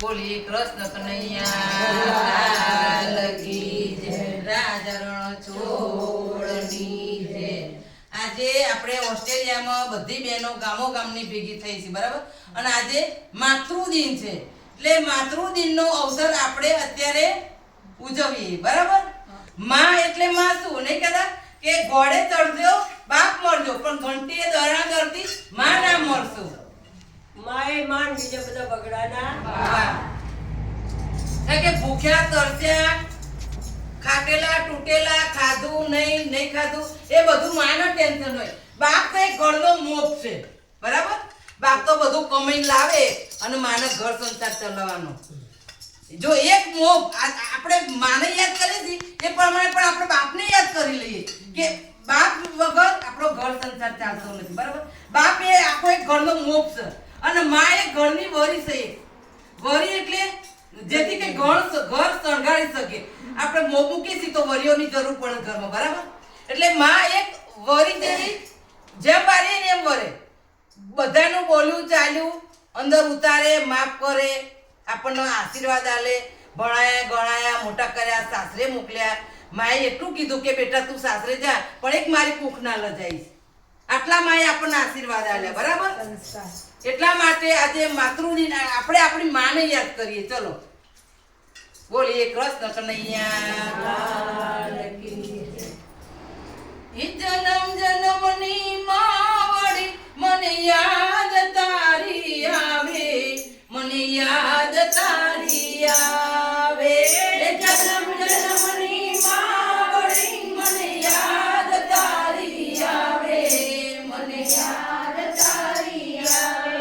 બોલીએ કૃષ્ણ કનૈયા લગી જય રાજા રણછોડની જય। આજે આપણે ઓસ્ટ્રેલિયામાં બધી બહેનો ગામો ગામની ભેગી થઈ છે, બરાબર। અને આજે માતૃદિન છે, એટલે માતૃદિનનો અવસર આપણે અત્યારે ઉજવીએ, બરાબર। માં એટલે માં શું નહીં કહેતા કે ઘોડે ચડજો બાપ મરજો, પણ ઘંટીએ દોરણા કરતી માં ના મરશું। માએ માન બીજા બધા બગડાના કે ભૂખ્યા તરસ્યા ખાટેલા તૂટેલા ખાધું નહીં ખાધું એ બધું માનો ટેન્શન હોય। બાપ તો એક ઘરનો મોપ છે, બરાબર। બાપ તો બધું કમાઈને લાવે અને માને ઘર સંસાર ચલાવવાનો। જો એક મોપ આપણે માને યાદ કરીએ છીએ એ પ્રમાણે પણ આપણે બાપને યાદ કરી લઈએ કે બાપ વગર આપણો ઘર સંસાર ચાલતો નથી, બરાબર। બાપ એ આખો એક ઘરનો મોપ છે અને માં એ ઘરની વરી છે। વરી એટલે જેથી કે ઘર શણગારી શકે। આપણે મોં મૂકીએ છીએ તો વરીઓની જરૂર પડે ઘરમાં, બરાબર। એટલે માં એક વરી જેવી જેમ વારીએ ને એમ વરે, બધાનું બોલ્યું ચાલ્યું અંદર ઉતારે, માફ કરે, આપણને આશીર્વાદ આલે, ભણાયા ગણાયા મોટા કર્યા, સાસરે મોકલ્યા। માએ એટલું કીધું કે બેટા તું સાસરે જા પણ એક મારી કુખ ના લજાઈશ, આટલા માએ આપણને આશીર્વાદ આલ્યા, બરાબર। એટલા માટે આજે માતૃદિન આપણે આપણી માને યાદ કરીએ। ચલો બોલીએ કૃષ્ણ કનૈયા જન્મ જન્મની માવડી મને યાદ તારી આવે, મને યાદ તારી આવે। જન્મ જન્મની માવડી મને યાદ તારી આવે, મને યાદ તારી આવે।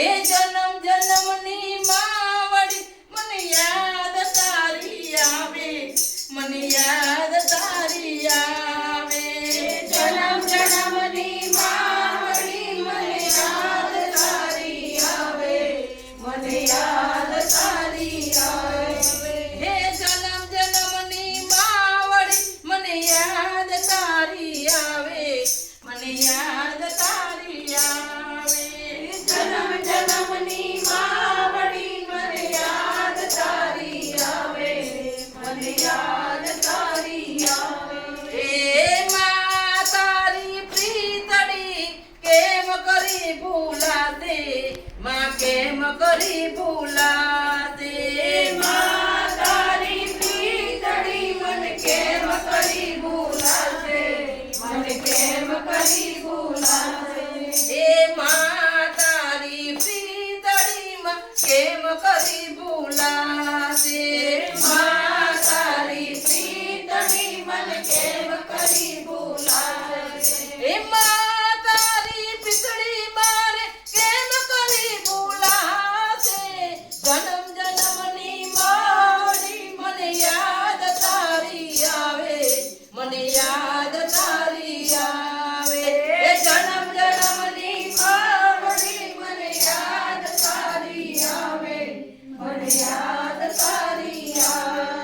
એ જન્મ જન્મની માવડી મને યાદ તારી આવે, મને યાદ તારી આવે। જન્મ જન્મની માવડી મને યાદ તારી આવે, મને યાદ તારી આવે। હે જન્મ જન્મની માવડી મને યાદ તારી આવે, મને યાદ તારી આવે। જન્મ જન્મની માવડી મને યાદ તારી આવે, મને યાદ તારી આવે। એ માં તારી પ્રીતડી કેમ કરી ભૂલાતે, માં કેમ કરી ભૂલાતે। માં તારી પ્રીતડી મને કેમ કરી ભૂલાતે, મને કેમ કરી ભૂલાતે। એ માં તારી પ્રીતડી માં કેમ કરી ભૂલાતે, માં તારી પ્રીતડી મને કેમ કરી ભૂલાતે। એ માં તારી પ્રીતડી મારે કેમ કરી ભૂલાતે। જન્મ જન્મની માવડી મને યાદ તારી આવે, મને યાદ તારી આવે। એ જન્મ જન્મની માવડી મને યાદ તારી આવે, મને યાદ તારી આવે।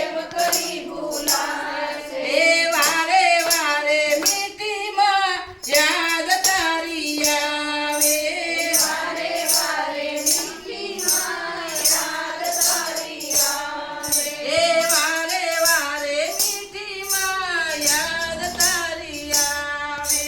એમ કરી ભૂલાશે. એ વારે વારે મીઠી માં યાદ તારી આવે. વારે વારે મીઠી માં યાદ તારી આવે. એ વારે વારે મીઠી માં યાદ તારી આવે.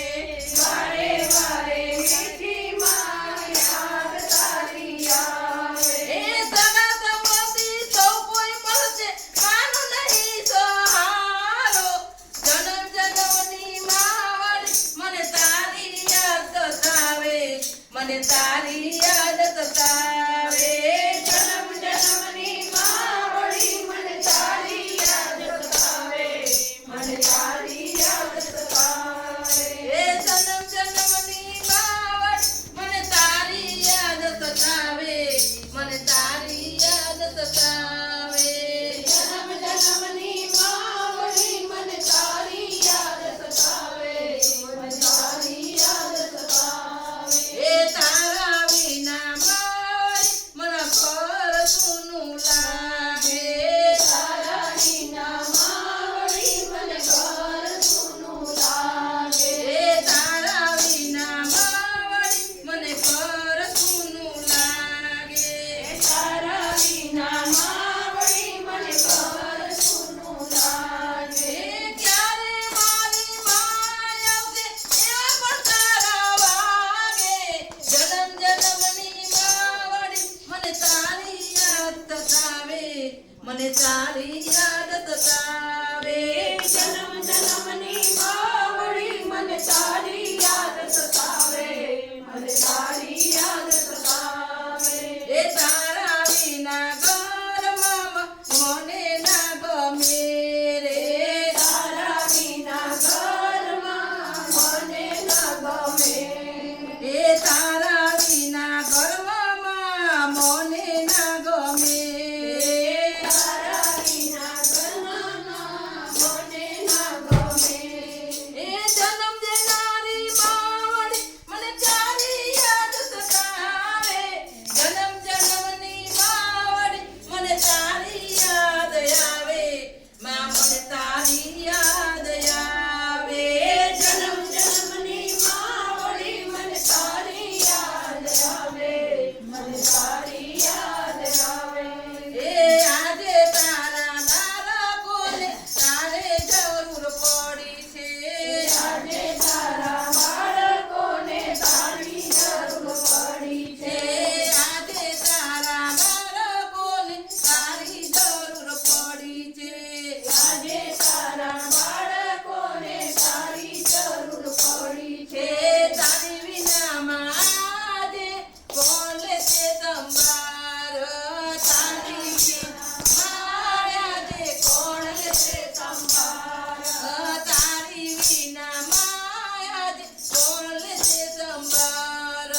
વારે વારે મીઠી માં યાદ તારી આવે. એ સગા સંબંધી સૌ કોઈ મળશે માનું નહીં સહારો. જન્મ જન્મની માવડી મને તારી યાદ સતાવે. મને તારી યાદ સતાવે. જન્મ જન્મની માવડી મને તારી યાદ સતાવે. મને તારી યાદ સતાવે. એ જન્મ જન્મની માવડી મને તારી યાદ સતાવે. મને તારી યાદ સતાવે. જન્મ જન્મની માવડી મને તારી યાદ સતાવે. મને તારી યાદ સતાવે. એ તારા વિના માવડી મને ઘર સૂનું લાગે. તારા વિના માવડી મને ઘર સૂનું લાગે. એ તારા વિના માવડી મને ઘર સૂનું લાગે. તારા વિના માવડી મને ઘર સૂનું લાગે. એ ક્યારે મારી માય આવશે એવા પણ તારા વાગે. જન્મ જન્મની માવડી મને તારી યાદ સતાવે. મને તારી યાદ સતાવે. જન્મ જન્મની માવડી મને તારી યાદ સતાવે. મને તારી યાદ સતાવે. એ તારા વિના ઘરમાં મને ના ગમે રે. તારા વિના ઘરમાં મને ન ગમે. એ તારા વિના ઘરમાં મને ના ગમે. તારા વિના ઘરમાં મને ન ગમે. એ જન્મ દેનારી માવડી મને તારી યાદ સતાવે. જન્મ જન્મની માવડી મને તારી યાદ આવે. માં મને તારી યાદ આવે. જન્મ જન્મની માવડી મને તારી યાદ આવે. મને તારી યાદ આવે. એ આજે તારા બાળકોને તારે જરૂર પડી છે. આજે તારા બાળકોને તારી જરૂર પડી એ છે. આજે તારા બાળકોને તારી જરૂર પડી છે. આજે તારા બાળકોને તારી જરૂર પડી એ છે. તારી વિનામાં આજે કોણ લેશે સંભાર. તારી વિનામાં આજે કોણ લેશે સંભાર. તારી વિનામાં આજે કોણ લેશે સંભાર.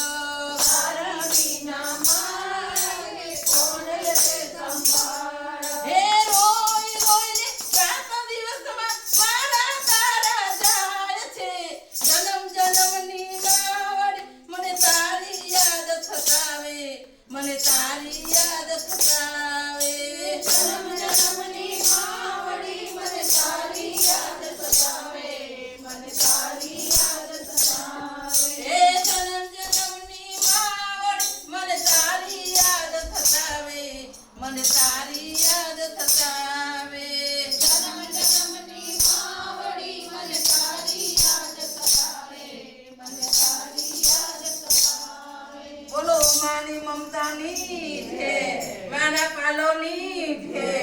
તારા વિના મારે કોણ લેશે સંભાળ. હે રોઈ રોઈને રાત દિવસમાં મારા તારા જાય છે. જન્મ જન્મની માવડી મને તારી યાદ સતાવે. મને તારી યાદ સતાવે. જન્મ જન્મની માવડી મને તારી યાદ સતાવે. મને તારી યાદ સતાવે. હે જન્મ જન્મની માવડી મને તારી યાદ સતાવે. મને તારી યાદ સતાવે. જન્મ જન્મની માવડી મને તારી યાદ સતાવે. મને તારી યાદ સતાવે. બોલો માની મમતાની છે. મારા પાલોની છે.